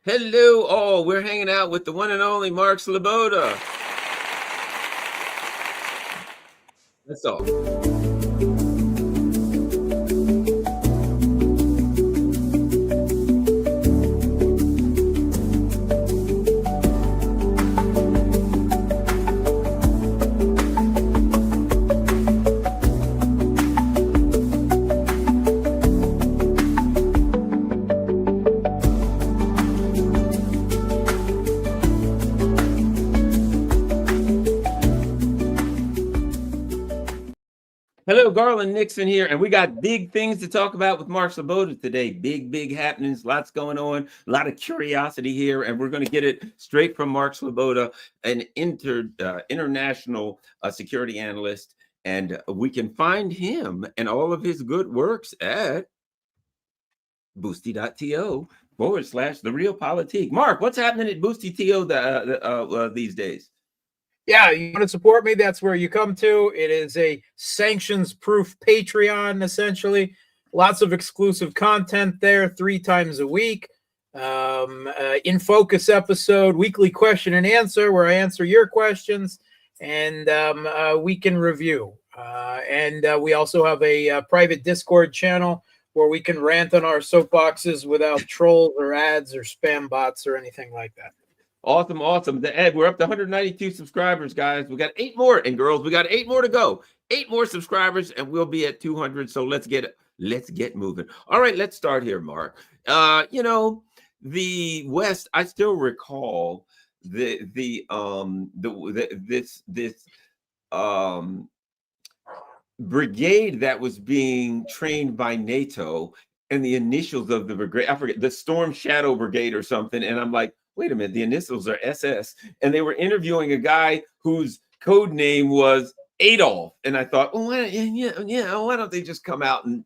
Hello, all. We're hanging out with the one and only Mark Sleboda. That's all. Hello, Garland Nixon here, and we got big things to talk about with Mark Sleboda today. Big happenings, lots going on, a lot of curiosity here, and we're going to get it straight from Mark Sleboda, an international security analyst, and we can find him and all of his good works at boosty.to/therealpolitik. Mark, what's happening at boosty.to these days? Yeah, you want to support me? That's where you come to. It is a sanctions-proof Patreon, essentially. Lots of exclusive content there 3 times a week. In focus episode, weekly question and answer, where I answer your questions, and weekend review. And we also have a private Discord channel where we can rant on our soapboxes without trolls or ads or spam bots or anything like that. Awesome. We're up to 192 subscribers, guys. We got 8 more, and girls, we got 8 more to go. 8 more subscribers, and we'll be at 200. So let's get moving. All right, let's start here, Mark. The West. I still recall this brigade that was being trained by NATO, and the initials of the brigade. I forget, the Storm Shadow Brigade or something. And I'm like, wait a minute, the initials are SS. And they were interviewing a guy whose code name was Adolf. And I thought, oh, why don't they just come out and,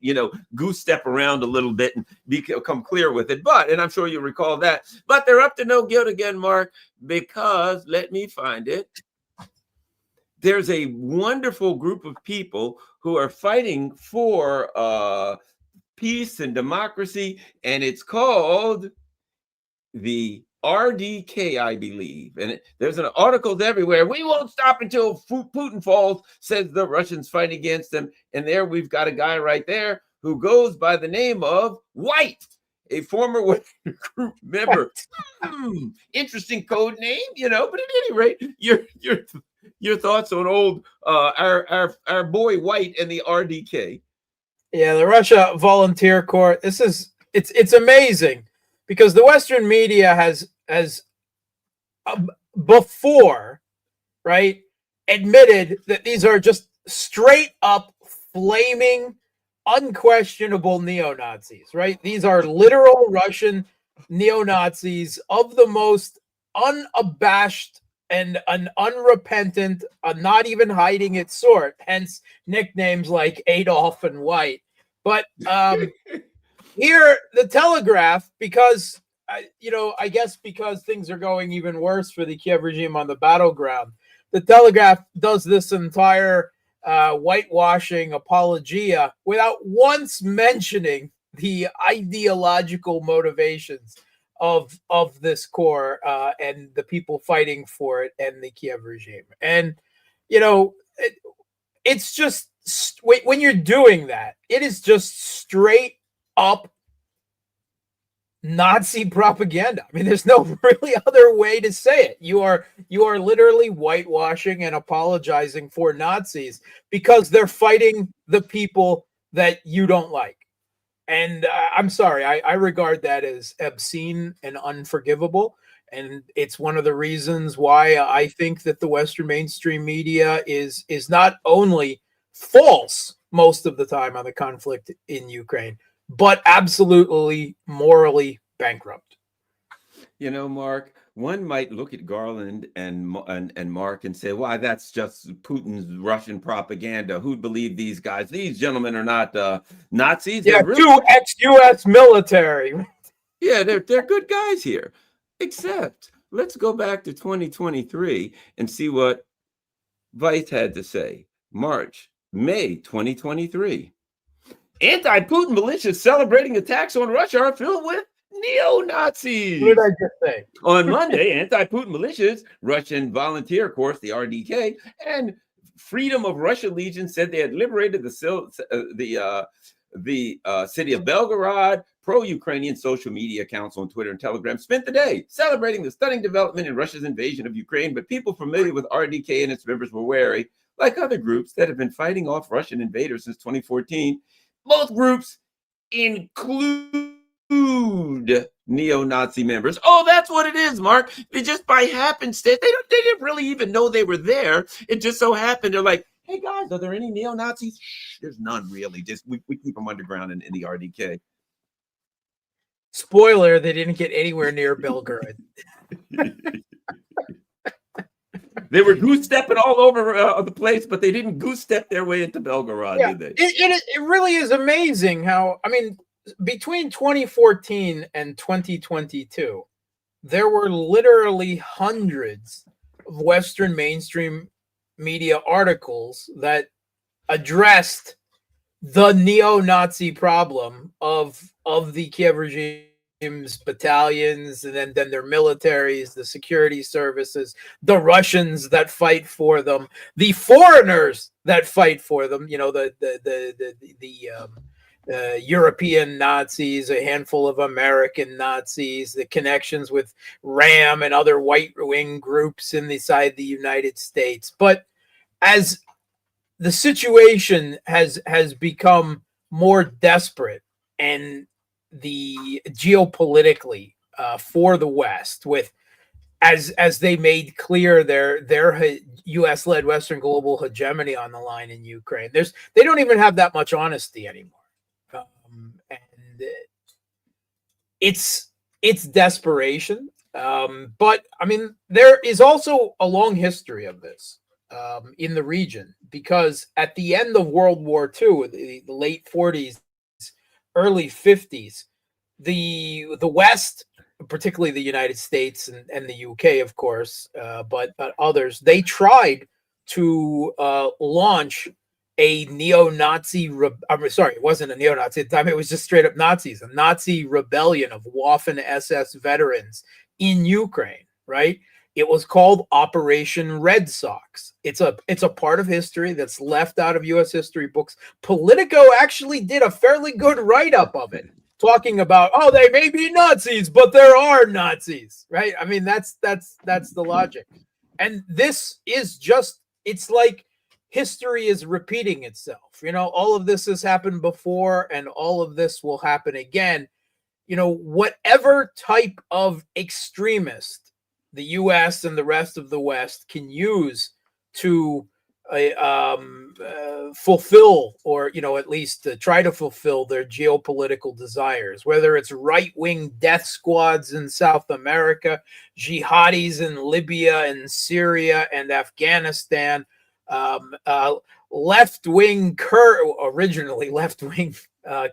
goose step around a little bit and become clear with it? And I'm sure you recall that. But they're up to no good again, Mark, because let me find it. There's a wonderful group of people who are fighting for peace and democracy. And it's called the RDK, I believe. And there's an articles everywhere. We won't stop until Putin falls, says the Russians fight against them. And there we've got a guy right there who goes by the name of White, a former group member. Interesting code name, but at any rate, your thoughts on old our boy White and the RDK. Yeah, the Russia Volunteer Corps. It's amazing. Because the Western media has before, right, admitted that these are just straight up flaming, unquestionable neo-Nazis, right? These are literal Russian neo-Nazis of the most unabashed and an unrepentant, not even hiding its sort, hence nicknames like Adolf and White. But here, the Telegraph, because, I guess because things are going even worse for the Kiev regime on the battleground, the Telegraph does this entire whitewashing apologia without once mentioning the ideological motivations of this corps and the people fighting for it and the Kiev regime. And, it's just, when you're doing that, it is just straight up Nazi propaganda. I mean, there's no really other way to say it. You are literally whitewashing and apologizing for Nazis because they're fighting the people that you don't like. And I'm sorry, I regard that as obscene and unforgivable. And it's one of the reasons why I think that the Western mainstream media is not only false most of the time on the conflict in Ukraine, but absolutely morally bankrupt. Mark, one might look at Garland and Mark and say, why, that's just Putin's Russian propaganda. Who'd believe these guys? These gentlemen are not Nazis. Yeah, really 2 ex-US military. Yeah, they're good guys here. Except, let's go back to 2023 and see what Vice had to say. May 2023. Anti-Putin militias celebrating attacks on Russia are filled with What did neo-Nazis. I just say? On Monday, anti-Putin militias, Russian volunteer corps, the RDK, and Freedom of Russia Legion said they had liberated the city of Belgorod. Pro-Ukrainian social media accounts on Twitter and Telegram spent the day celebrating the stunning development in Russia's invasion of Ukraine, but people familiar with RDK and its members were wary. Like other groups that have been fighting off Russian invaders since 2014, both groups include neo-Nazi members. Oh, that's what it is, Mark. They just by happenstance, they didn't really even know they were there. It just so happened they're like, hey guys, are there any neo-Nazis? Shh, there's none really. Just we keep them underground in the RDK. Spoiler, they didn't get anywhere near Belgorod. They were goose stepping all over the place, but they didn't goose step their way into Belgorod, did they? It really is amazing how, I mean, between 2014 and 2022, there were literally hundreds of Western mainstream media articles that addressed the neo-Nazi problem of the Kiev regime's battalions, and then their militaries, the security services, the Russians that fight for them, the foreigners that fight for them. You know, the European Nazis, a handful of American Nazis, the connections with RAM and other right-wing groups inside the United States. But as the situation has become more desperate, and the geopolitically for the West, with as they made clear their U.S.-led Western global hegemony on the line in Ukraine, they don't even have that much honesty anymore, and it's desperation. But I mean, there is also a long history of this in the region, because at the end of World War II, the late 40s, early 50s, the West, particularly the United States and the UK, of course, but others, they tried to launch a neo-Nazi. It wasn't a neo-Nazi at the time. It was just straight up Nazis, a Nazi rebellion of Waffen SS veterans in Ukraine, right? It was called Operation Red Sox. It's a part of history that's left out of U.S. history books. Politico actually did a fairly good write-up of it, talking about, oh, they may be Nazis, but there are Nazis, right? I mean, that's the logic. And this is just, it's like history is repeating itself. You know, all of this has happened before, and all of this will happen again. You know, whatever type of extremist the U.S. and the rest of the West can use to fulfill, or, you know, at least to try to fulfill their geopolitical desires, whether it's right-wing death squads in South America, jihadis in Libya and Syria and Afghanistan, left-wing originally left-wing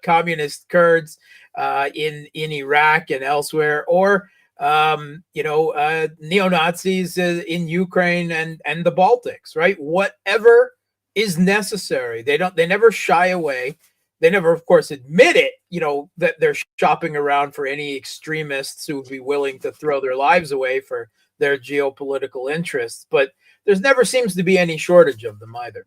communist Kurds in Iraq and elsewhere, or neo-Nazis in Ukraine and the Baltics, right? Whatever is necessary. They never shy away. They never, of course, admit it, you know, that they're shopping around for any extremists who would be willing to throw their lives away for their geopolitical interests. But there's never seems to be any shortage of them either.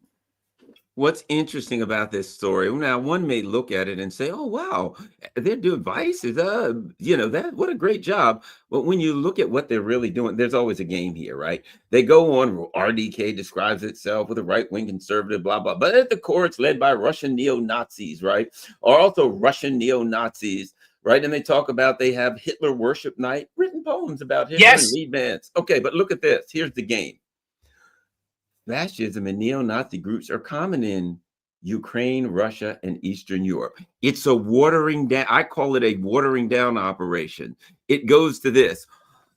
What's interesting about this story, now one may look at it and say, oh, wow, their device is, that, what a great job. But when you look at what they're really doing, there's always a game here, right? They go on, RDK describes itself with a right-wing conservative, blah, blah. But at the core, it's led by Russian neo-Nazis, right? Or also Russian neo-Nazis, right? And they talk about, they have Hitler worship night, written poems about Hitler and lead bands. Okay, but look at this. Here's the game. Fascism and neo-Nazi groups are common in Ukraine, Russia, and Eastern Europe. It's a watering down. I call it a watering down operation. It goes to this.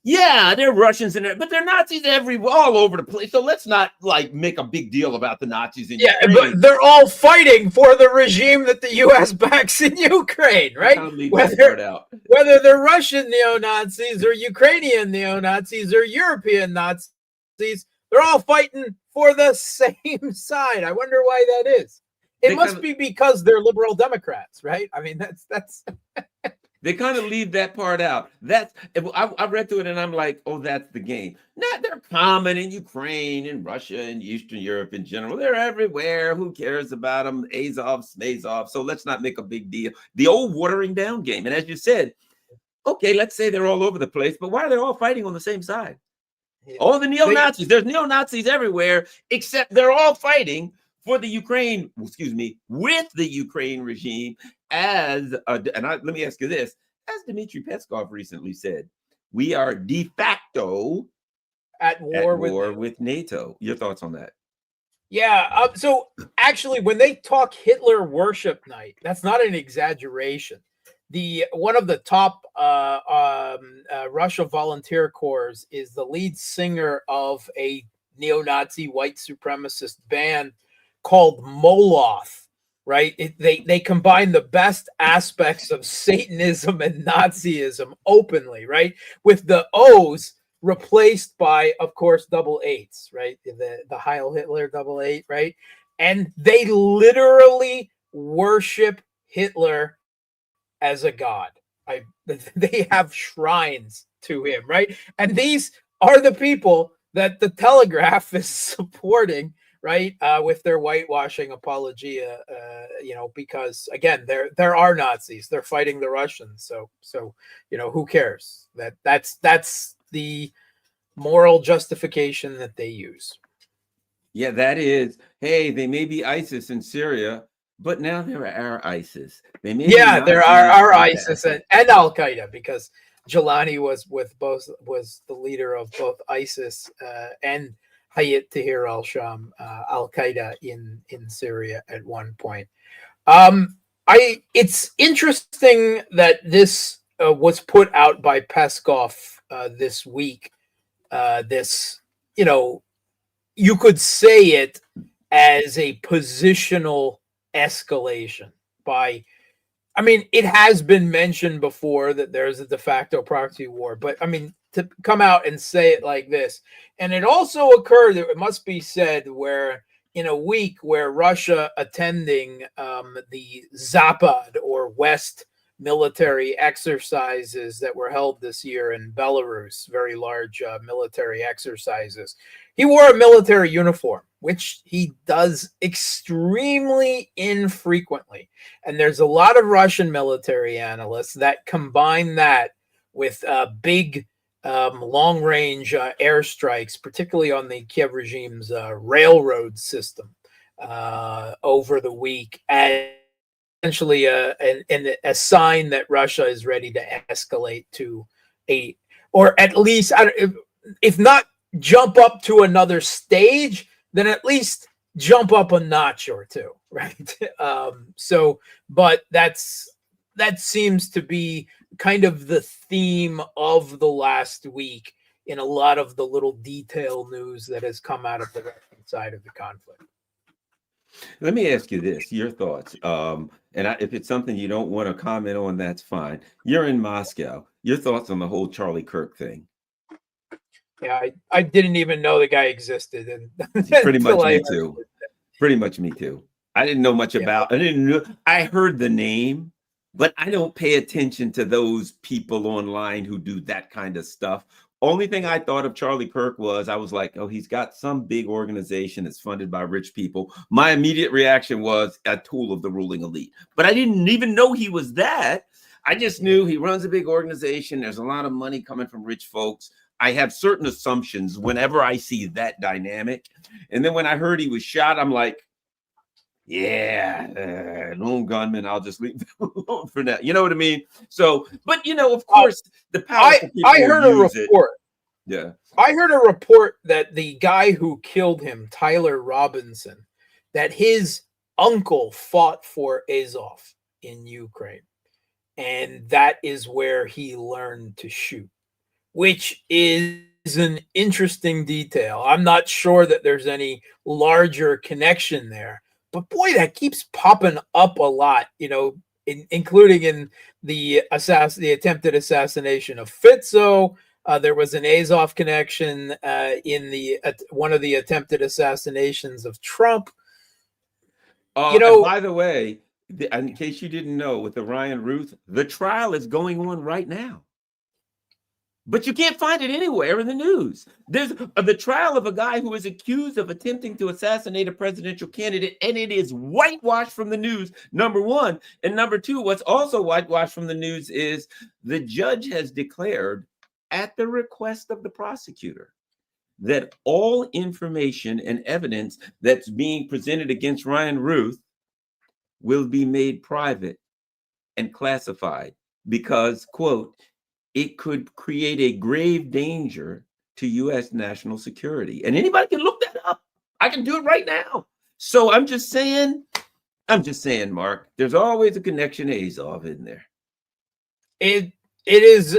Yeah, they're Russians in there, but they're Nazis all over the place. So let's not make a big deal about the Nazis in Ukraine. But they're all fighting for the regime that the U.S. backs in Ukraine, right? Whether they're Russian neo-Nazis or Ukrainian neo-Nazis or European Nazis, they're all fighting for the same side. I wonder why that is. It must be because they're liberal Democrats, right? I mean, that's They kind of leave that part out. I read through it and I'm like, oh, that's the game. Not they're common in Ukraine and Russia and Eastern Europe in general. They're everywhere. Who cares about them? Azov, Smazov. So let's not make a big deal. The old watering down game. And as you said, okay, let's say they're all over the place, but why are they all fighting on the same side? All the neo-Nazis, there's neo-Nazis everywhere, except they're all fighting for the Ukraine, with the Ukraine regime let me ask you this, as Dmitry Peskov recently said, we are de facto at war with NATO. Your thoughts on that? Yeah. So actually, when they talk Hitler worship night, that's not an exaggeration. One of the top Russia volunteer corps is the lead singer of a neo-Nazi white supremacist band called Moloth, right? They combine the best aspects of Satanism and Nazism openly, right? With the O's replaced by, of course, double eights, right? The Heil Hitler double eight, right? And they literally worship Hitler as a god. They have shrines to him, right? And these are the people that the Telegraph is supporting, right? With their whitewashing apologia, because again, there are Nazis. They're fighting the Russians. So who cares? That's the moral justification that they use. Yeah, that is, hey, they may be ISIS in Syria, but now they're our ISIS. There are our ISIS and Al Qaeda, because Jelani was the leader of both ISIS and Hayat Tahrir al-Sham, Al Qaeda in Syria at one point. It's interesting that this was put out by Peskov this week. You could say it as a positional escalation it has been mentioned before that there's a de facto proxy war, but to come out and say it like this. And it also occurred, it must be said, where in a week where Russia attending the Zapad or West military exercises that were held this year in Belarus, very large military exercises, he wore a military uniform, which he does extremely infrequently. And there's a lot of Russian military analysts that combine that with big long-range airstrikes, particularly on the Kiev regime's railroad system over the week, and essentially a sign that Russia is ready to escalate to or at least, if not jump up to another stage, then at least jump up a notch or two, right? But that seems to be kind of the theme of the last week in a lot of the little detail news that has come out of the Russian side of the conflict. Let me ask you this, your thoughts. If it's something you don't want to comment on, that's fine. You're in Moscow. Your thoughts on the whole Charlie Kirk thing? Yeah, I didn't even know the guy existed. And pretty much me too. Pretty much me too. I didn't know much about. I heard the name, but I don't pay attention to those people online who do that kind of stuff. Only thing I thought of Charlie Kirk was, I was like, oh, he's got some big organization that's funded by rich people. My immediate reaction was a tool of the ruling elite, but I didn't even know he was that. I just knew he runs a big organization. There's a lot of money coming from rich folks. I have certain assumptions whenever I see that dynamic. And then when I heard he was shot, I'm like, yeah, lone gunman, I'll just leave them alone for now. You know what I mean? So, but of course, the powerful people I heard a report. Yeah. I heard a report that the guy who killed him, Tyler Robinson, that his uncle fought for Azov in Ukraine. And that is where he learned to shoot, which is an interesting detail. I'm not sure that there's any larger connection there. But boy, that keeps popping up a lot, including in the attempted assassination of Fitzo. There was an Azov connection in one of the attempted assassinations of Trump. And by the way, In case you didn't know, with the Ryan Ruth, the trial is going on right now. But you can't find it anywhere in the news. There's the trial of a guy who is accused of attempting to assassinate a presidential candidate, and it is whitewashed from the news, number one. And number two, what's also whitewashed from the news is the judge has declared, at the request of the prosecutor, that all information and evidence that's being presented against Ryan Ruth will be made private and classified because, quote, it could create a grave danger to U.S. national security. And anybody can look that up. I can do it right now. So I'm just saying, Mark, there's always a connection to Azov in there. It is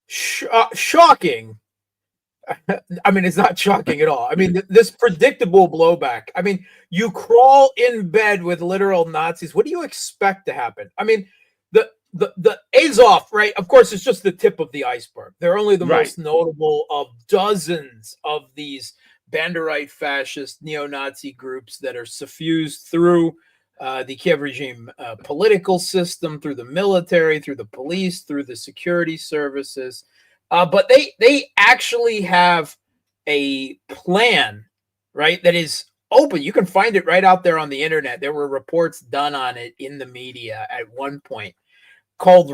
shocking. I mean, it's not shocking at all. I mean, this predictable blowback. I mean, you crawl in bed with literal Nazis. What do you expect to happen? I mean, the Azov, right? Of course, it's just the tip of the iceberg. They're only the most notable of dozens of these Banderite fascist neo-Nazi groups that are suffused through the Kiev regime political system, through the military, through the police, through the security services. But they actually have a plan, right, that is open. You can find it right out there on the internet. There were reports done on it in the media at one point, called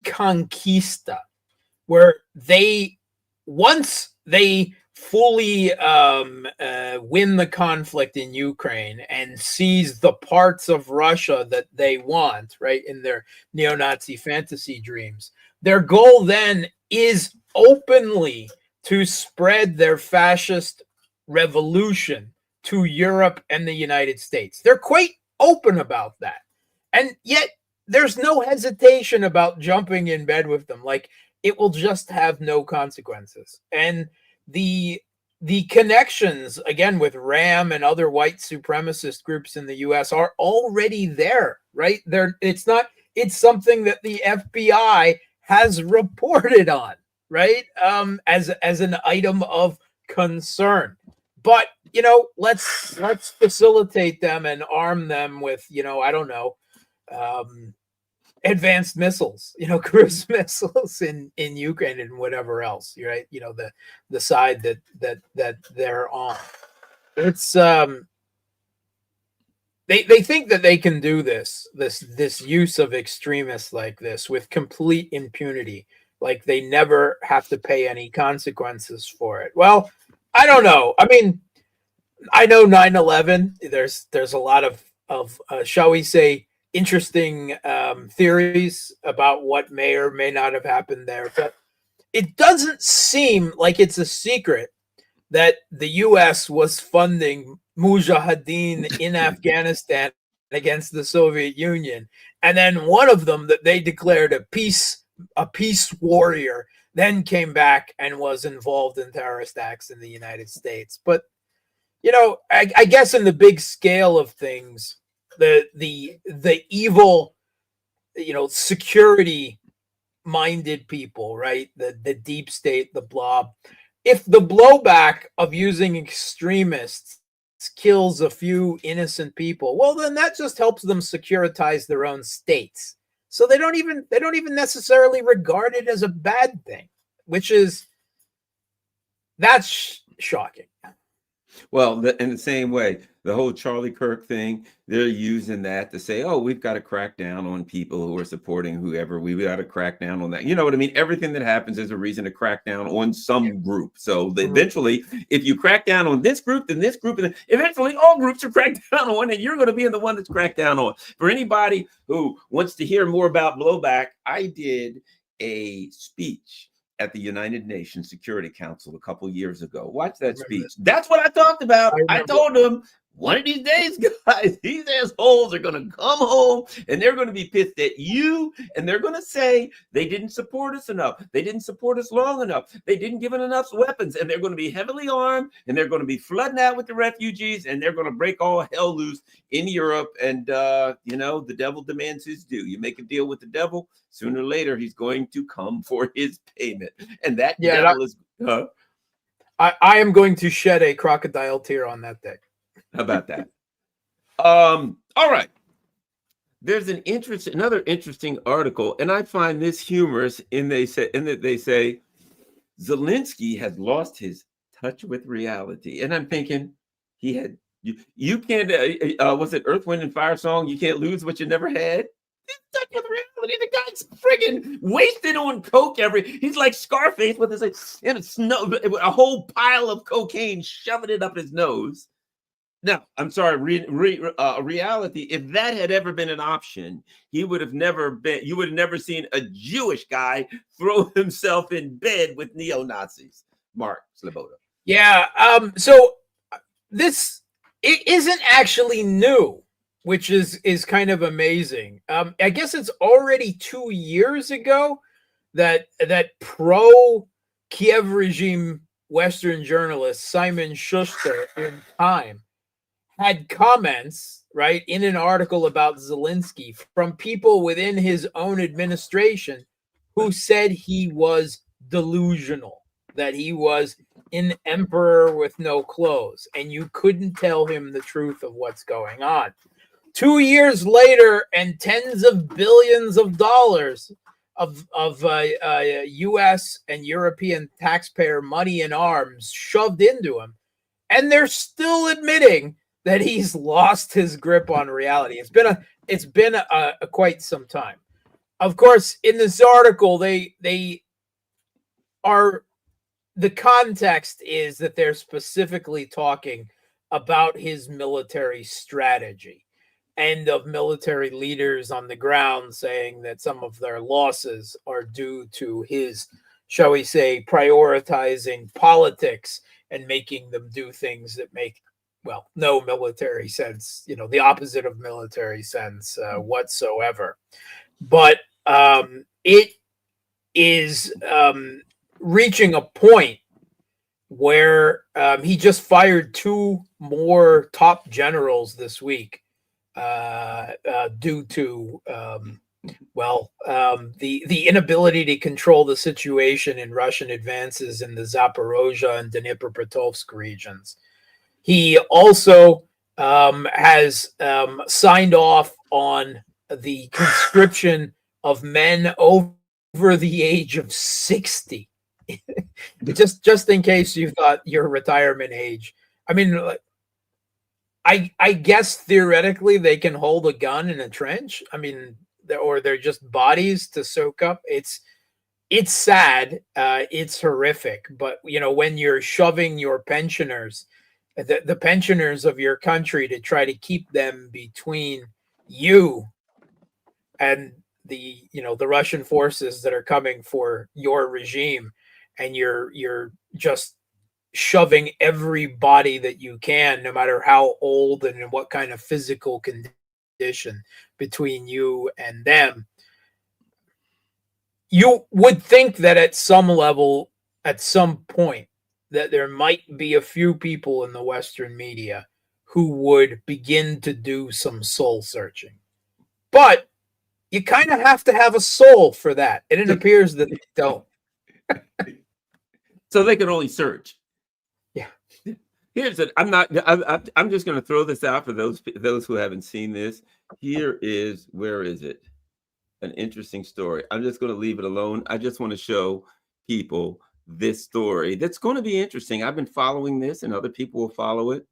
Reconquista, where once they fully win the conflict in Ukraine and seize the parts of Russia that they want, right, in their neo-Nazi fantasy dreams, their goal then is openly to spread their fascist revolution to Europe and the United States. They're quite open about that. And yet there's no hesitation about jumping in bed with them. Like, it will just have no consequences. And the connections, again, with RAM and other white supremacist groups in the US are already there, right? It's something that the FBI has reported on, right? As an item of concern. But, let's facilitate them and arm them with, I don't know, advanced missiles, cruise missiles in Ukraine and whatever else, right? The side that they're on. It's they think that they can do this use of extremists like this with complete impunity, like they never have to pay any consequences for it. Well, I don't know. I mean, I know 9/11. There's a lot of shall we say, interesting theories about what may or may not have happened there, but it doesn't seem like it's a secret that the U.S. was funding Mujahideen in Afghanistan against the Soviet Union, and then one of them that they declared a peace warrior then came back and was involved in terrorist acts in the United States. But I guess in the big scale of things, the evil, security minded people, right? The deep state, the blob. If the blowback of using extremists kills a few innocent people, well, then that just helps them securitize their own states. So they don't even necessarily regard it as a bad thing, that's shocking. Well, in the same way, the whole Charlie Kirk thing, they're using that to say, oh, we've got to crack down on people who are supporting whoever. We've got to crack down on that. You know what I mean? Everything that happens is a reason to crack down on some group. So eventually, if you crack down on this group, then this group, and then eventually all groups are cracked down on, and you're going to be the one that's cracked down on. For anybody who wants to hear more about blowback, I did a speech at the United Nations Security Council a couple years ago. Watch that speech. That's what I talked about. I told them, one of these days, guys, these assholes are going to come home and they're going to be pissed at you, and they're going to say they didn't support us enough. They didn't support us long enough. They didn't give us enough weapons, and they're going to be heavily armed, and they're going to be flooding out with the refugees, and they're going to break all hell loose in Europe. And, the devil demands his due. You make a deal with the devil, sooner or later, he's going to come for his payment. And that devil is... I am going to shed a crocodile tear on that day. How about that? All right. there's another interesting article, and I find this humorous. That they say Zelensky has lost his touch with reality, and I'm thinking he had you can't was it Earth, Wind, and Fire song? You can't lose what you never had. Touch with reality. The guy's friggin' wasted on coke. He's like Scarface with his in a whole pile of cocaine, shoving it up his nose. Now, I'm sorry, reality, if that had ever been an option, you would have never seen a Jewish guy throw himself in bed with neo-Nazis. Mark Sleboda. Yeah. So this, it isn't actually new, which is kind of amazing. I guess it's already 2 years ago that pro-Kiev regime Western journalist Simon Schuster in Time had comments, right, in an article about Zelensky from people within his own administration who said he was delusional, that he was an emperor with no clothes, and you couldn't tell him the truth of what's going on. 2 years later, and tens of billions of dollars of U.S. and European taxpayer money and arms shoved into him, and they're still admitting that he's lost his grip on reality. It's been a quite some time. Of course, in this article, the context is that they're specifically talking about his military strategy and of military leaders on the ground saying that some of their losses are due to his, shall we say, prioritizing politics and making them do things that make, well, no military sense, the opposite of military sense whatsoever. But it is reaching a point where he just fired 2 more top generals this week due to, the inability to control the situation in Russian advances in the Zaporozhye and Dnipropetrovsk regions. He also has signed off on the conscription of men over the age of 60. just in case you thought your retirement age. I mean, I guess theoretically they can hold a gun in a trench. I mean, or they're just bodies to soak up. It's sad. It's horrific. But when you're shoving your pensioners, the pensioners of your country, to try to keep them between you and the Russian forces that are coming for your regime, and you're just shoving every body that you can, no matter how old and in what kind of physical condition, between you and them. You would think that at some level, at some point, that there might be a few people in the Western media who would begin to do some soul searching. But you kind of have to have a soul for that, and it appears that they don't. So they can only search. Yeah. Here's it. I'm just going to throw this out for those who haven't seen this. Here is, where is it? An interesting story. I'm just going to leave it alone. I just want to show people this story that's going to be interesting. I've been following this, and other people will follow it.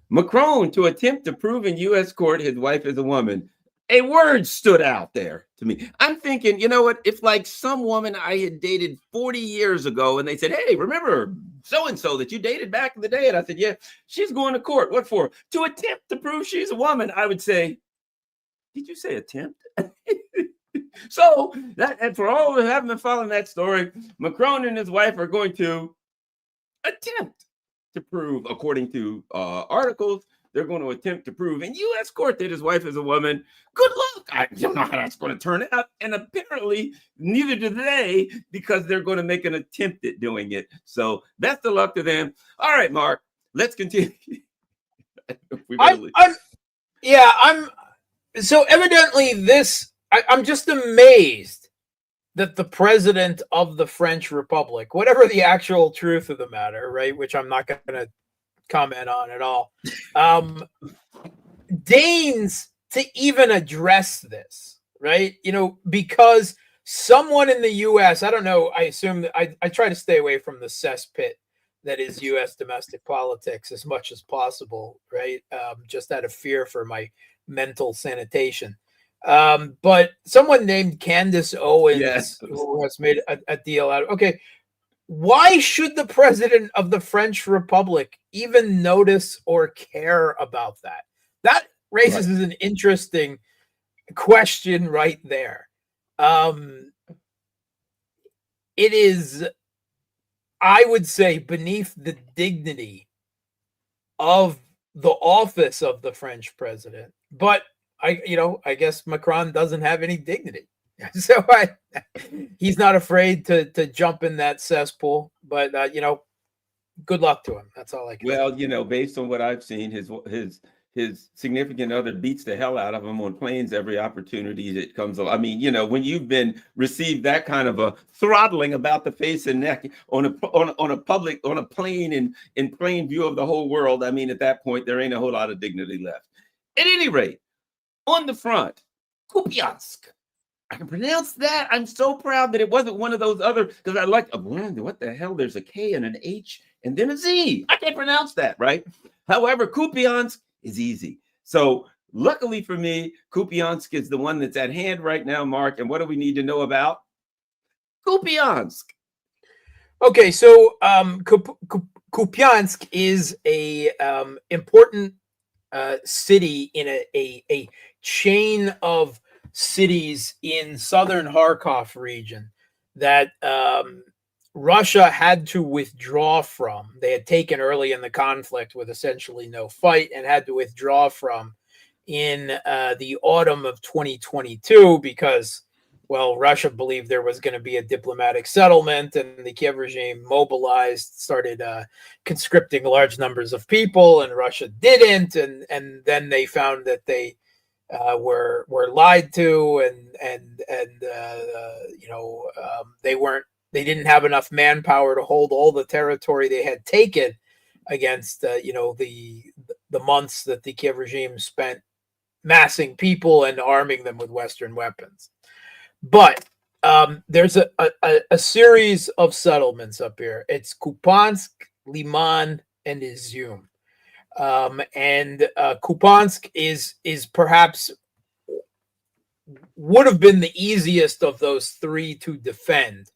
Macron to attempt to prove in U.S. court his wife is a woman. A word stood out there to me. I'm thinking, you know what? If like some woman I had dated 40 years ago, and they said, hey, remember so-and-so that you dated back in the day? And I said, yeah, she's going to court. What for? To attempt to prove she's a woman. I would say, did you say attempt? So that, and for all who haven't been following that story, Macron and his wife are going to attempt to prove, according to articles, they're going to attempt to prove in U.S. court that his wife is a woman. Good luck. I don't know how that's going to turn out. And apparently, neither do they, because they're going to make an attempt at doing it. So that's the luck to them. All right, Mark, let's continue. So evidently I'm just amazed that the president of the French Republic, whatever the actual truth of the matter, right, which I'm not going to comment on at all, deigns to even address this, right? Because someone in the U.S., I don't know, I assume that I try to stay away from the cesspit that is U.S. domestic politics as much as possible, right? Just out of fear for my mental sanitation. But someone named Candace Owens, Yes. who has made a deal out of, okay, why should the president of the French Republic even notice or care about that? That raises an interesting question right there. It is, I would say, beneath the dignity of the office of the French president. But I guess Macron doesn't have any dignity. So he's not afraid to jump in that cesspool. But good luck to him. That's all I can say. Well, based on what I've seen, his significant other beats the hell out of him on planes every opportunity that comes along. I mean, when you've been received that kind of a throttling about the face and neck on a plane in plain view of the whole world, I mean, at that point there ain't a whole lot of dignity left. At any rate, on the front, Kupyansk. I can pronounce that. I'm so proud that it wasn't one of those other, because I like, what the hell? There's a K and an H and then a Z. I can't pronounce that, right? However, Kupyansk is easy. So luckily for me, Kupyansk is the one that's at hand right now, Mark. And what do we need to know about Kupyansk? Okay, so Kupyansk is a important city in a chain of cities in southern Kharkov region that Russia had to withdraw from. They had taken early in the conflict with essentially no fight and had to withdraw from in the autumn of 2022 because, well, Russia believed there was going to be a diplomatic settlement, and the Kiev regime mobilized, started conscripting large numbers of people, and Russia didn't. And then they found that they were lied to, and they didn't have enough manpower to hold all the territory they had taken against the months that the Kiev regime spent massing people and arming them with Western weapons. But there's a series of settlements up here. It's Kupyansk, Liman, and Izium. And Kupyansk is perhaps would have been the easiest of those three to defend,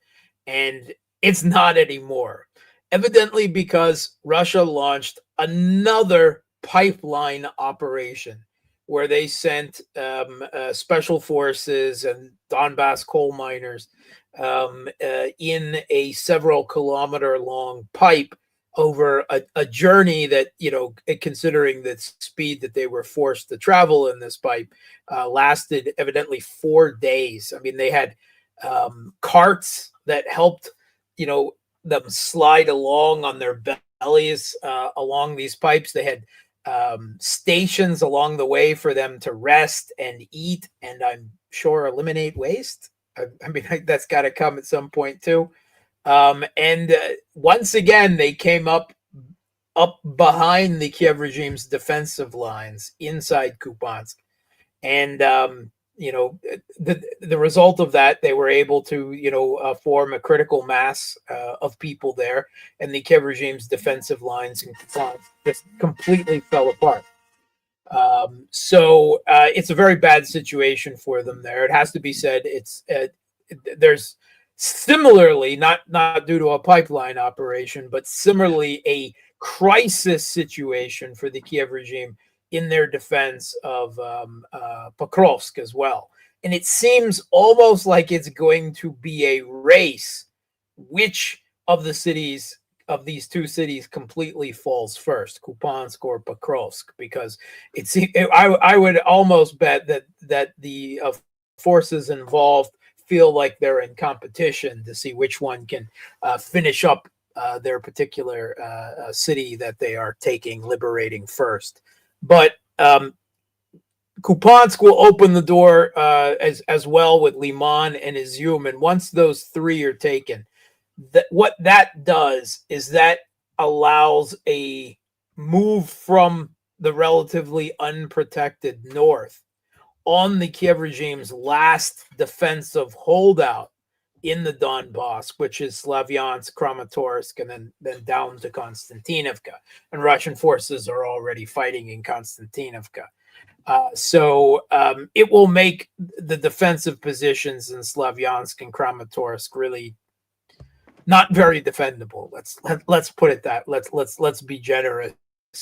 and it's not anymore. Evidently, because Russia launched another pipeline operation where they sent special forces and Donbass coal miners in a several kilometer long pipe over a journey that, considering the speed that they were forced to travel in this pipe, lasted evidently 4 days. I mean, they had carts that helped, them slide along on their bellies along these pipes. They had stations along the way for them to rest and eat, and I'm sure eliminate waste. I mean, that's got to come at some point too. And once again, they came up behind the Kiev regime's defensive lines inside Kupyansk. And, the result of that, they were able to, form a critical mass of people there. And the Kiev regime's defensive lines in Kupyansk just completely fell apart. So it's a very bad situation for them there. It has to be said. There's similarly, not due to a pipeline operation, but similarly a crisis situation for the Kiev regime in their defense of Pokrovsk as well. And it seems almost like it's going to be a race which of the cities, of these two cities, completely falls first, Kupyansk or Pokrovsk, because I would almost bet that the forces involved feel like they're in competition to see which one can finish up their particular city that they are liberating first. But Kupyansk will open the door as well with Liman and Izium, and once those three are taken, what that does is that allows a move from the relatively unprotected north on the Kiev regime's last defensive holdout in the Donbass, which is Slavyansk, Kramatorsk, and then down to Konstantinovka. And Russian forces are already fighting in Konstantinovka. So it will make the defensive positions in Slavyansk and Kramatorsk really not very defendable. Let's put it that. Let's be generous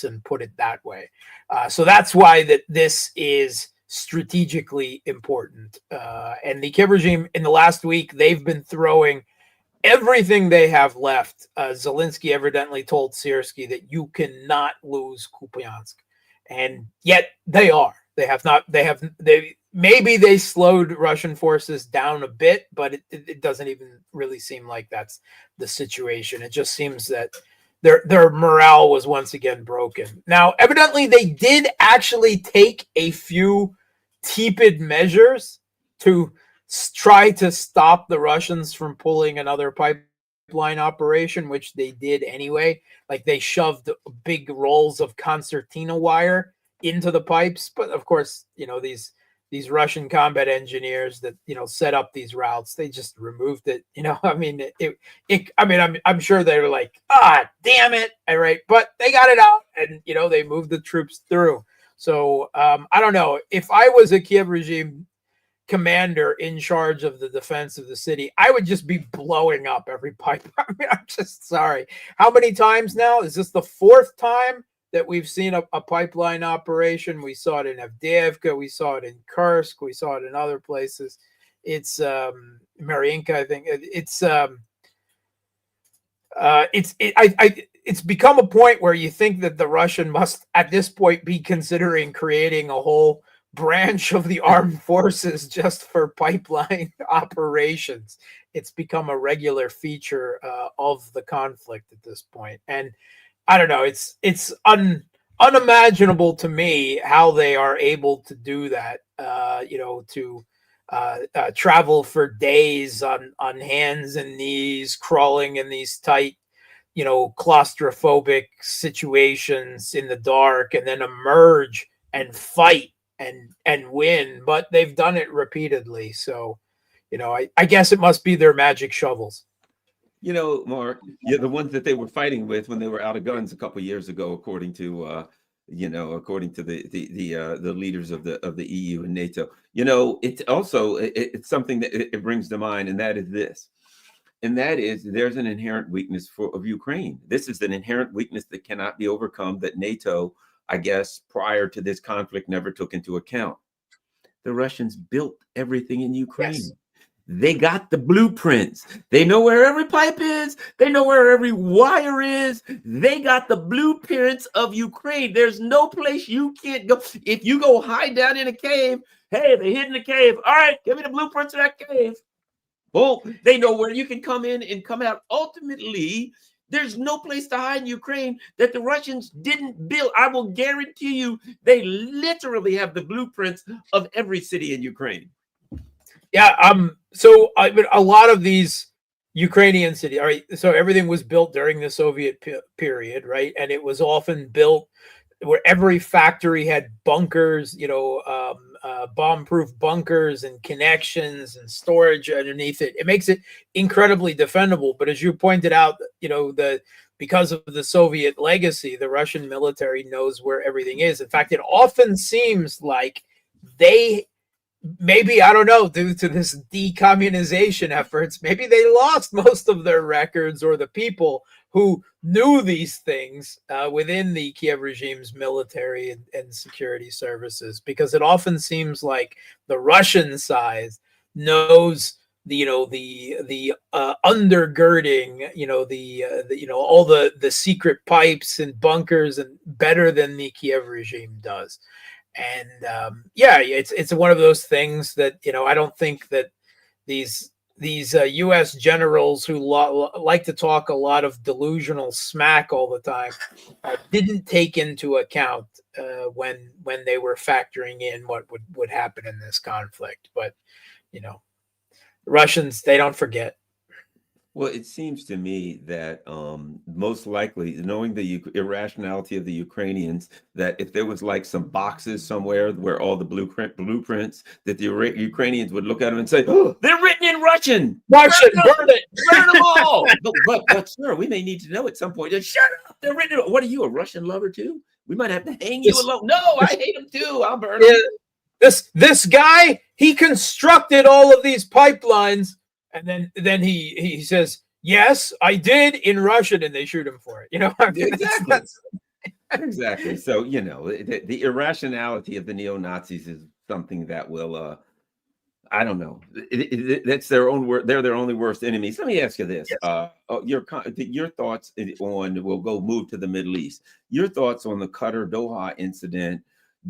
and put it that way. So that's why this is strategically important. And the Kiev regime in the last week, they've been throwing everything they have left. Zelensky evidently told Syrskyi that you cannot lose Kupyansk, and yet they are. They have not. Maybe they slowed Russian forces down a bit, but it doesn't even really seem like that's the situation. It just seems that their morale was once again broken. Now, evidently, they did actually take a few tepid measures to try to stop the Russians from pulling another pipeline operation, which they did anyway. Like they shoved big rolls of concertina wire into the pipes, but of course, these Russian combat engineers that set up these routes, they just removed it. I mean, I'm sure they're like, damn it, all right, but they got it out, and they moved the troops through. So I don't know, if I was a Kiev regime commander in charge of the defense of the city, I would just be blowing up every pipe. I mean, I'm just sorry. How many times now? Is this the fourth time that we've seen a pipeline operation? We saw it in Avdiivka, we saw it in Kursk, we saw it in other places. It's Mariinka, I think. It's become a point where you think that the Russian must, at this point, be considering creating a whole branch of the armed forces just for pipeline operations. It's become a regular feature of the conflict at this point. And I don't know, it's unimaginable to me how they are able to do that, to travel for days on hands and knees, crawling in these tight, claustrophobic situations in the dark, and then emerge and fight and win. But they've done it repeatedly. So, I guess it must be their magic shovels. Mark, the ones that they were fighting with when they were out of guns a couple of years ago, according to the leaders of the EU and NATO. It's also it's something that it brings to mind, and that is this. And that is, there's an inherent weakness of Ukraine. This is an inherent weakness that cannot be overcome, that NATO, I guess, prior to this conflict, never took into account. The Russians built everything in Ukraine. Yes. They got the blueprints. They know where every pipe is. They know where every wire is. They got the blueprints of Ukraine. There's no place you can't go. If you go hide down in a cave, hey, they hid in the cave. All right, give me the blueprints of that cave. Well, they know where you can come in and come out. Ultimately, there's no place to hide in Ukraine that the Russians didn't build. I will guarantee you, they literally have the blueprints of every city in Ukraine. Yeah. So a lot of these Ukrainian cities, all right. So everything was built during the Soviet period, right? And it was often built where every factory had bunkers, bomb-proof bunkers and connections and storage underneath it. It makes it incredibly defendable. But as you pointed out, because of the Soviet legacy, the Russian military knows where everything is. In fact, it often seems like maybe, I don't know, due to this decommunization efforts, maybe they lost most of their records, or the people who knew these things within the Kiev regime's military and security services, because it often seems like the Russian side knows the undergirding, all the secret pipes and bunkers and better than the Kiev regime does. And it's one of those things that I don't think that these U.S. generals who like to talk a lot of delusional smack all the time didn't take into account when they were factoring in what would happen in this conflict. But Russians, they don't forget. Well, it seems to me that most likely, knowing the irrationality of the Ukrainians, that if there was like some boxes somewhere where all the blueprints, that the Ukrainians would look at them and say, "Oh, they're written in Russian. Russian, burn it. Burn them all." But sir, we may need to know at some point. Just shut up. They're written. What are you, a Russian lover too? We might have to hang you alone. No, I hate them too. I'll burn them. This guy, he constructed all of these pipelines. And then he says, "Yes, I did," in Russian, and they shoot him for it. Exactly. Exactly. So the irrationality of the neo-Nazis is something that will. I don't know. That's their own word. They're their only worst enemies. Let me ask you this: Yes. your thoughts on? We'll move to the Middle East. Your thoughts on the Qatar Doha incident?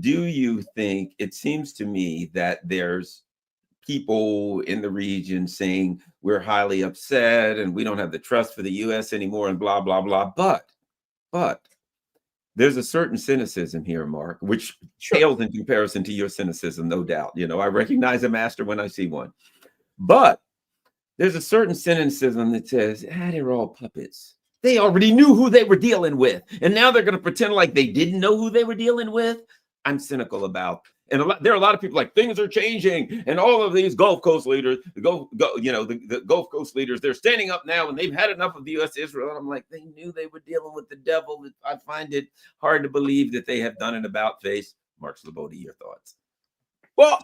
Do you think? It seems to me that there's people in the region saying we're highly upset and we don't have the trust for the U.S. anymore and blah, blah, blah. But there's a certain cynicism here, Mark, which pales in comparison to your cynicism, no doubt. I recognize a master when I see one. But there's a certain cynicism that says, they're all puppets. They already knew who they were dealing with. And now they're going to pretend like they didn't know who they were dealing with. I'm cynical about. And there are a lot of people like things are changing, and all of these Gulf Coast leaders, the Gulf Coast leaders, they're standing up now, and they've had enough of the U.S. Israel. And I'm like, they knew they were dealing with the devil. I find it hard to believe that they have done an about face. Mark Sleboda, your thoughts? Well,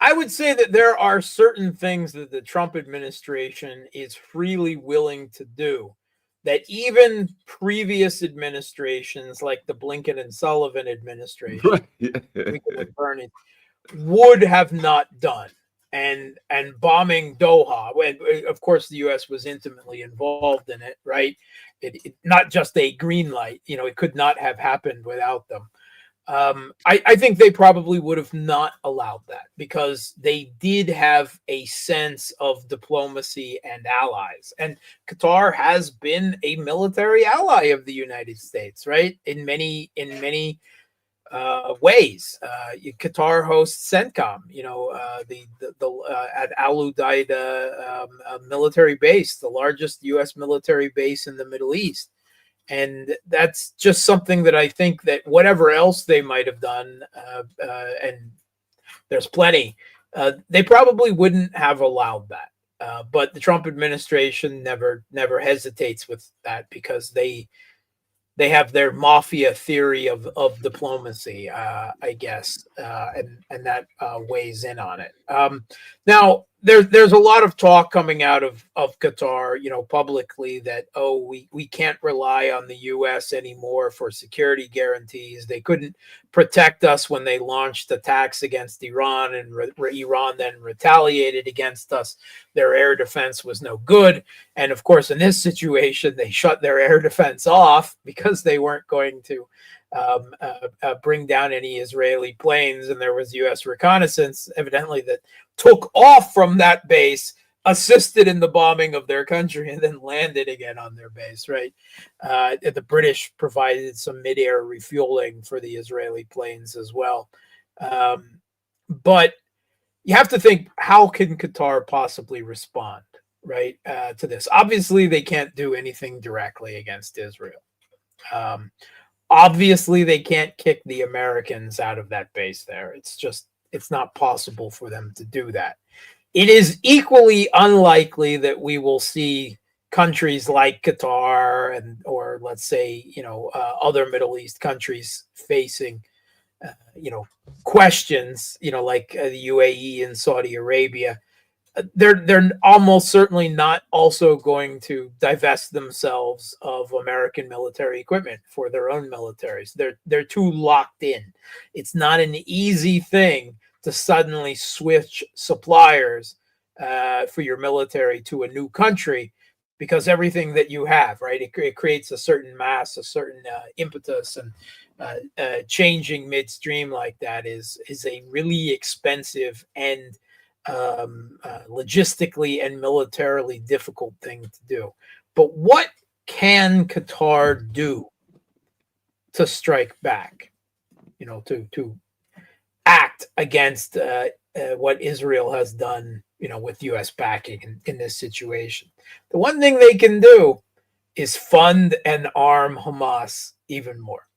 I would say that there are certain things that the Trump administration is freely willing to do that even previous administrations, like the Blinken and Sullivan administration, would have not done. And bombing Doha, when, of course, the U.S. was intimately involved in it, right? It not just a green light, it could not have happened without them. I think they probably would have not allowed that because they did have a sense of diplomacy and allies. And Qatar has been a military ally of the United States, right? In many ways. Qatar hosts CENTCOM, at Al Udeid military base, the largest U.S. military base in the Middle East. And that's just something that I think that whatever else they might have done, and there's plenty, they probably wouldn't have allowed that. But the Trump administration never hesitates with that because they have their mafia theory of diplomacy, I guess, and that weighs in on it. Now, there's a lot of talk coming out of Qatar, publicly that, we can't rely on the U.S. anymore for security guarantees. They couldn't protect us when they launched attacks against Iran, and Iran then retaliated against us. Their air defense was no good. And of course, in this situation, they shut their air defense off because they weren't going to bring down any Israeli planes. And there was U.S. reconnaissance, evidently, that took off from that base, assisted in the bombing of their country, and then landed again on their base, right? The British provided some mid-air refueling for the Israeli planes as well. But you have to think, how can Qatar possibly respond, right, to this? Obviously, they can't do anything directly against Israel. Obviously, they can't kick the Americans out of that base there. It's not possible for them to do that. It is equally unlikely that we will see countries like Qatar or let's say, other Middle East countries facing, questions, like the UAE and Saudi Arabia. They're almost certainly not also going to divest themselves of American military equipment for their own militaries. They're too locked in. It's not an easy thing to suddenly switch suppliers for your military to a new country, because everything that you have, right, it creates a certain mass, a certain impetus, and changing midstream like that is a really expensive and logistically and militarily difficult thing to do. But what can Qatar do to strike back, to act against what Israel has done with U.S. backing in this situation. The one thing they can do is fund and arm Hamas even more.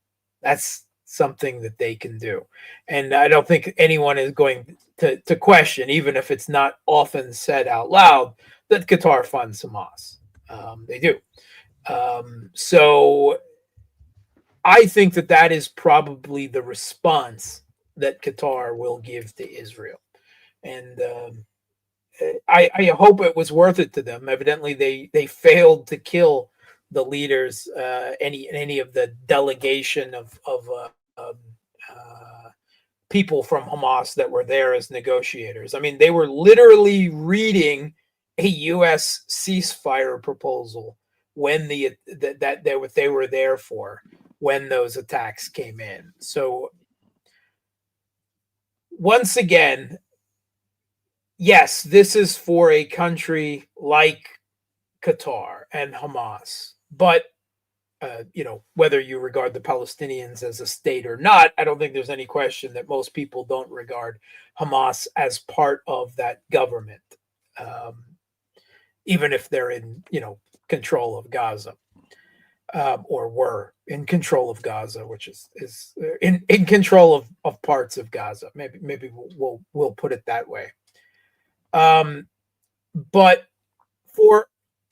That's something that they can do. And I don't think anyone is going to question, even if it's not often said out loud, that Qatar funds Hamas. They do. So I think that is probably the response that Qatar will give to Israel. And I hope it was worth it to them. Evidently, they failed to kill the leaders, any of the delegation of people from Hamas that were there as negotiators. I mean, they were literally reading a U.S. ceasefire proposal when they were there for when those attacks came in. So once again, yes, this is for a country like Qatar and Hamas, but whether you regard the Palestinians as a state or not, I don't think there's any question that most people don't regard Hamas as part of that government, even if they're in, control of Gaza, or were in control of Gaza, which is in control of parts of Gaza. Maybe we'll put it that way. But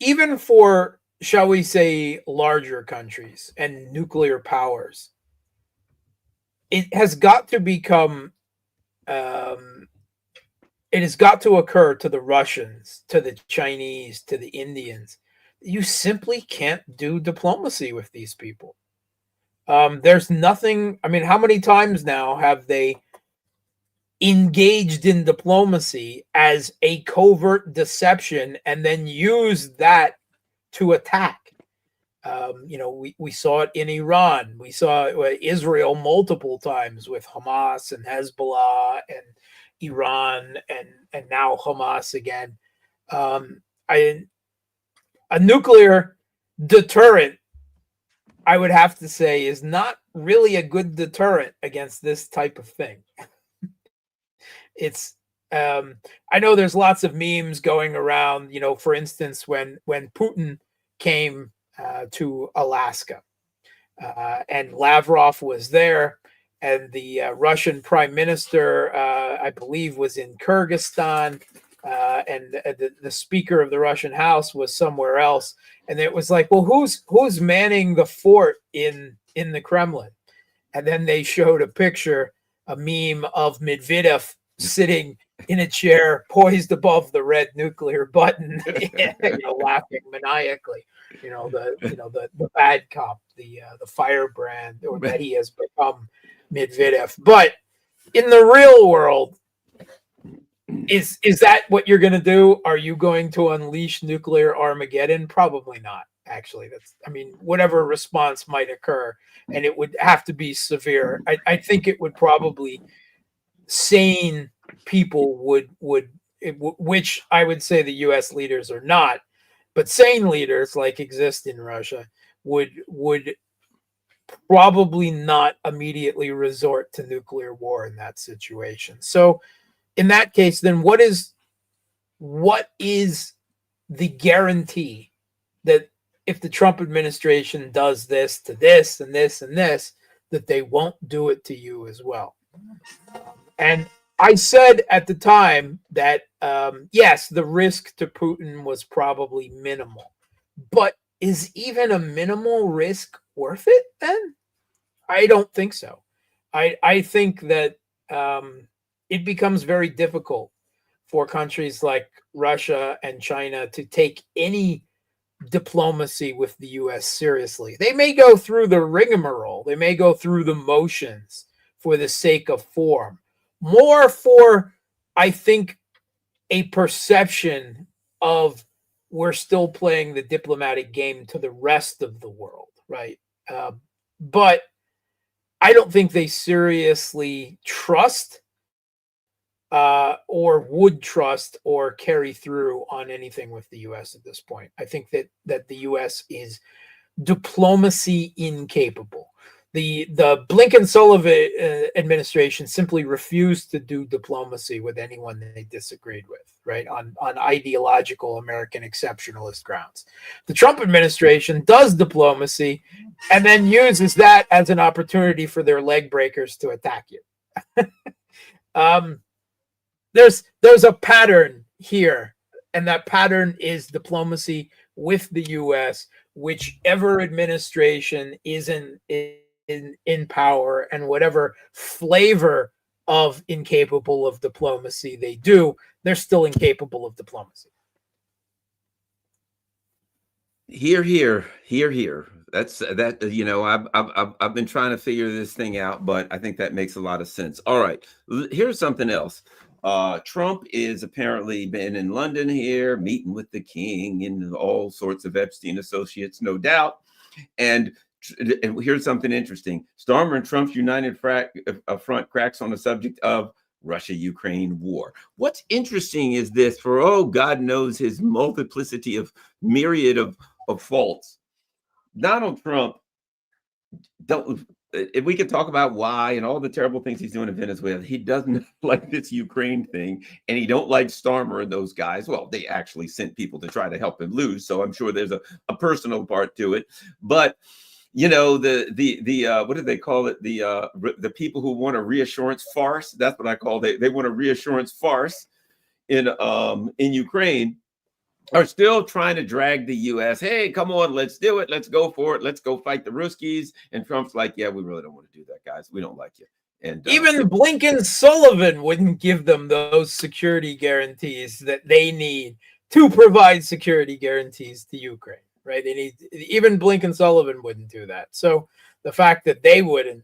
even for, shall we say, larger countries and nuclear powers, it has got to become, it has got to occur to the Russians, to the Chinese, to the Indians. You simply can't do diplomacy with these people. There's nothing. I mean, how many times now have they engaged in diplomacy as a covert deception and then used that to attack? We saw it in Iran. We saw Israel multiple times with Hamas and Hezbollah and Iran and now Hamas again. A nuclear deterrent, I would have to say, is not really a good deterrent against this type of thing. It's I know there's lots of memes going around, for instance, when Putin came to Alaska, and Lavrov was there, and the Russian prime minister, I believe, was in Kyrgyzstan, and the speaker of the Russian House was somewhere else, and it was like, well, who's manning the fort in the Kremlin? And then they showed a meme of Medvedev sitting in a chair poised above the red nuclear button, laughing maniacally. The bad cop, the firebrand, or that he has become, Medvedev. But in the real world, is that what you're going to do? Are you going to unleash nuclear Armageddon? Probably not. Actually, whatever response might occur, and it would have to be severe. I think it would probably, sane people would, which I would say the U.S. leaders are not, but sane leaders like exist in Russia would probably not immediately resort to nuclear war in that situation. So in that case, then what is the guarantee that if the Trump administration does this to this and this and this, that they won't do it to you as well? And I said at the time that, yes, the risk to Putin was probably minimal, but is even a minimal risk worth it then? I don't think so. I think that it becomes very difficult for countries like Russia and China to take any diplomacy with the U.S. seriously. They may go through the rigmarole. They may go through the motions for the sake of form. More for, I think, a perception of we're still playing the diplomatic game to the rest of the world, right? But I don't think they seriously trust or would trust or carry through on anything with the U.S. at this point. I think that the U.S. is diplomacy incapable. the Blinken-Sullivan administration simply refused to do diplomacy with anyone they disagreed with, right? On ideological American exceptionalist grounds. The Trump administration does diplomacy and then uses that as an opportunity for their leg breakers to attack you. There's a pattern here, and that pattern is diplomacy with the U.S., whichever administration is in power, and whatever flavor of incapable of diplomacy they do, they're still incapable of diplomacy. Here. That's that. I've been trying to figure this thing out, but I think that makes a lot of sense. All right, here's something else. Trump is apparently been in London here, meeting with the king and all sorts of Epstein associates, no doubt. And here's something interesting. Starmer and Trump's united front cracks on the subject of Russia-Ukraine war. What's interesting is this, for God knows his multiplicity of myriad of faults, Donald Trump, if we could talk about why and all the terrible things he's doing in Venezuela, he doesn't like this Ukraine thing, and he don't like Starmer and those guys. Well, they actually sent people to try to help him lose, so I'm sure there's a personal part to it. But the what do they call it? The people who want a reassurance farce. That's what I call it. They want a reassurance farce in Ukraine. Are still trying to drag the U.S. Hey, come on, let's do it. Let's go for it. Let's go fight the Ruskies. And Trump's like, yeah, we really don't want to do that, guys. We don't like you. And even Blinken-Sullivan wouldn't give them those security guarantees that they need to provide security guarantees to Ukraine, right? Even Blinken-Sullivan wouldn't do that. So the fact that they wouldn't,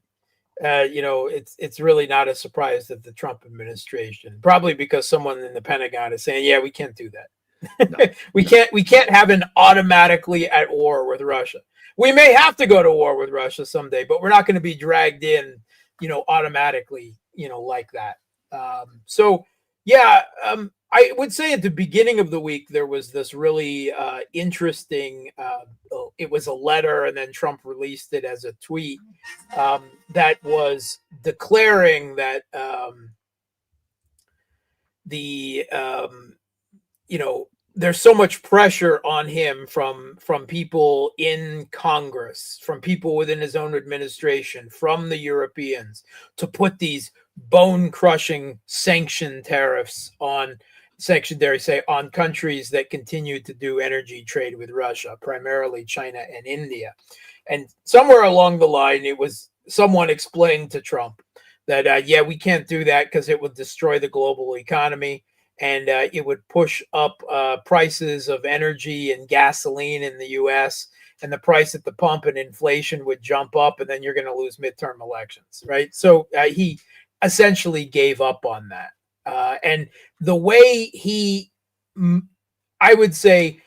it's really not a surprise that the Trump administration, probably because someone in the Pentagon is saying, yeah, we can't do that. No. we can't have an automatically at war with Russia. We may have to go to war with Russia someday, but we're not going to be dragged in, automatically, like that. I would say at the beginning of the week, there was this really interesting, it was a letter, and then Trump released it as a tweet that was declaring that there's so much pressure on him from people in Congress, from people within his own administration, from the Europeans, to put these bone-crushing sanction tariffs on countries that continue to do energy trade with Russia, primarily China and India. And somewhere along the line, someone explained to Trump that, we can't do that because it would destroy the global economy. And it would push up prices of energy and gasoline in the U.S. and the price at the pump, and inflation would jump up, and then you're going to lose midterm elections, right? So he essentially gave up on that. And the way I would say,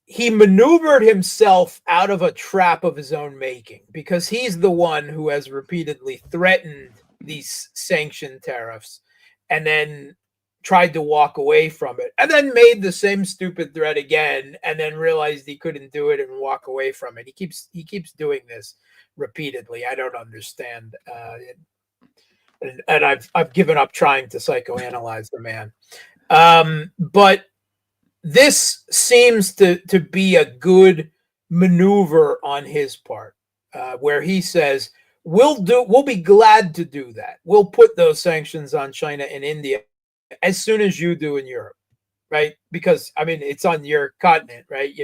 he maneuvered himself out of a trap of his own making, because he's the one who has repeatedly threatened these sanction tariffs and then tried to walk away from it, and then made the same stupid threat again, and then realized he couldn't do it and walk away from it. He keeps doing this repeatedly. I don't understand, and I've given up trying to psychoanalyze the man. But this seems to be a good maneuver on his part, where he says, we'll be glad to do that. We'll put those sanctions on China and India as soon as you do in Europe, right? Because it's on your continent, right?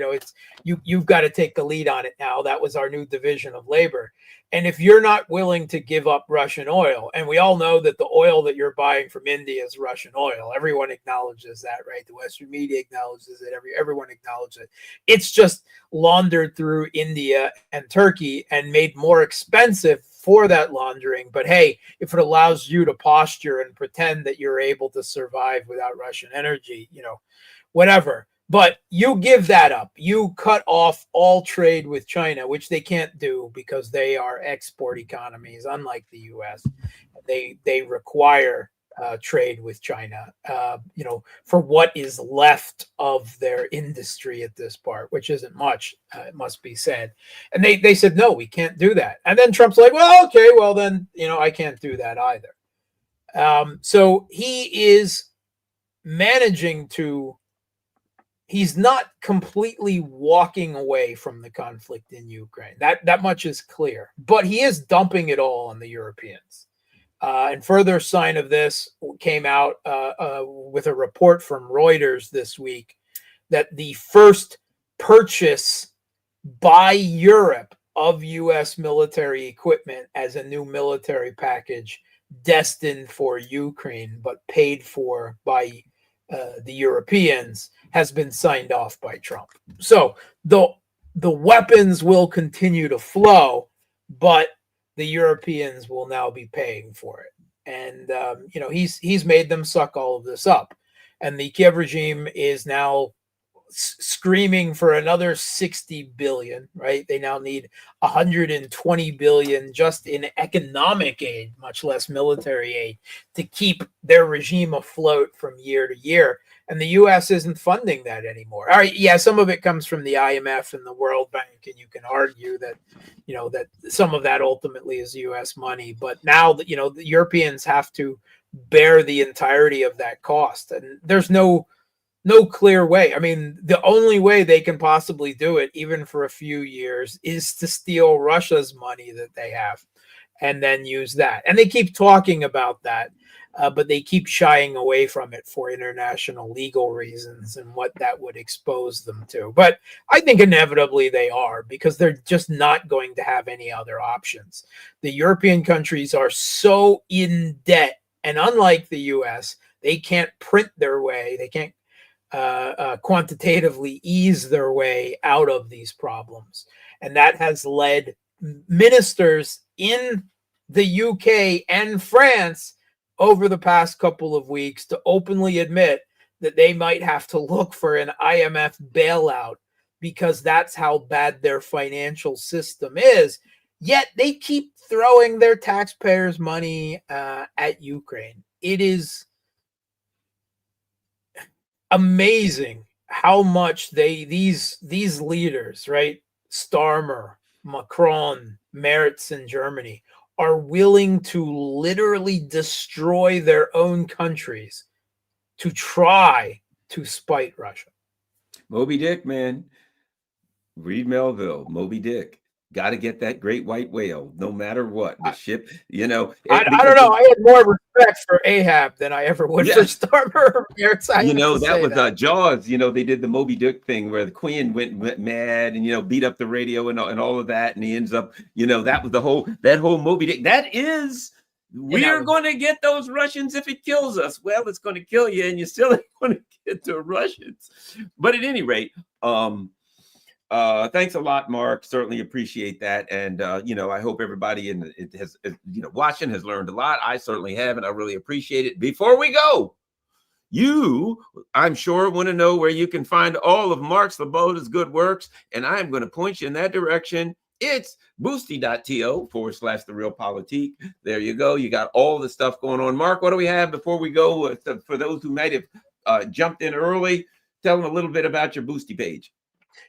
You've got to take the lead on it now. That was our new division of labor. And if you're not willing to give up Russian oil, and we all know that the oil that you're buying from India is Russian oil, everyone acknowledges that, right? The Western media acknowledges it. Everyone acknowledges it. It's just laundered through India and Turkey and made more expensive for that laundering. But hey, if it allows you to posture and pretend that you're able to survive without Russian energy, whatever. But you give that up. You cut off all trade with China, which they can't do because they are export economies, unlike the U.S. They require trade with China, for what is left of their industry at this part, which isn't much, it must be said. And they said, no, we can't do that. And then Trump's like, well, okay, well then, I can't do that either. So he is managing to, he's not completely walking away from the conflict in Ukraine. That much is clear, but he is dumping it all on the Europeans. And further sign of this came out with a report from Reuters this week that the first purchase by Europe of U.S. military equipment as a new military package destined for Ukraine, but paid for by the Europeans, has been signed off by Trump. So the weapons will continue to flow, but the Europeans will now be paying for it. And, he's made them suck all of this up. And the Kiev regime is now screaming for another 60 billion, right? They now need 120 billion just in economic aid, much less military aid, to keep their regime afloat from year to year. And the U.S. isn't funding that anymore. All right, yeah, some of it comes from the IMF and the World Bank, and you can argue that, that some of that ultimately is U.S. money. But now that, the Europeans have to bear the entirety of that cost, and there's no clear way. I mean, the only way they can possibly do it, even for a few years, is to steal Russia's money that they have and then use that. And they keep talking about that, but they keep shying away from it for international legal reasons and what that would expose them to. But I think inevitably they are, because they're just not going to have any other options. The European countries are so in debt, and unlike the US, they can't print their way. They can't quantitatively ease their way out of these problems. And that has led ministers in the UK and France over the past couple of weeks to openly admit that they might have to look for an IMF bailout, because that's how bad their financial system is. Yet they keep throwing their taxpayers' money at Ukraine. It is amazing how much these leaders, right, Starmer, Macron, Merz in Germany, are willing to literally destroy their own countries to try to spite Russia. Moby Dick, man. Read Melville, Moby Dick. Got to get that great white whale, no matter what. The ship, I don't know. I had more respect for Ahab than I ever would for Starmer or Merz. That was Jaws. They did the Moby Dick thing where the Queen went mad and beat up the radio and all of that, and he ends up, that was that whole Moby Dick. That is, we're going to get those Russians if it kills us. Well, it's going to kill you, and you still ain't going to get the Russians. But at any rate, thanks a lot, Mark. Certainly appreciate that. And, I hope everybody watching has learned a lot. I certainly have, and I really appreciate it. Before we go, I'm sure, want to know where you can find all of Mark Sleboda's good works. And I'm going to point you in that direction. It's boosty.to/therealpolitik. There you go. You got all the stuff going on. Mark, what do we have before we go? For those who might have jumped in early, tell them a little bit about your Boosty page.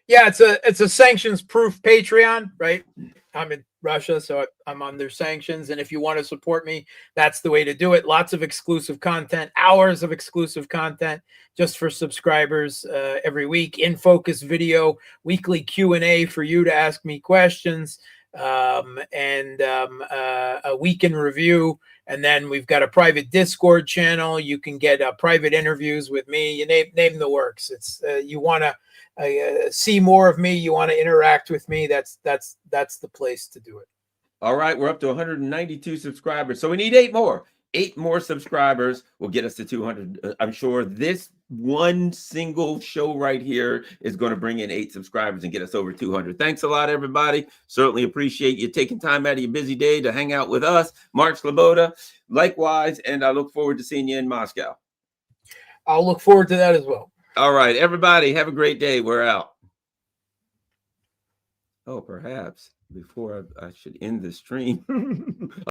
Yeah, it's a sanctions-proof Patreon, right? I'm in Russia, so I'm under sanctions. And if you want to support me, that's the way to do it. Lots of exclusive content, hours of exclusive content just for subscribers every week. In focus video, weekly Q&A for you to ask me questions, and a week in review. And then we've got a private Discord channel. You can get private interviews with me. You name the works. It's you want to see more of me, you want to interact with me, that's the place to do it. All right, we're up to 192 subscribers, so we need 8 more. 8 more subscribers will get us to 200. I'm sure this one single show right here is going to bring in 8 subscribers and get us over 200. Thanks a lot, everybody. Certainly appreciate you taking time out of your busy day to hang out with us. Mark Sleboda, likewise, and I look forward to seeing you in Moscow. I'll look forward to that as well. All right, everybody, have a great day. We're out. Oh, perhaps before I should end the stream.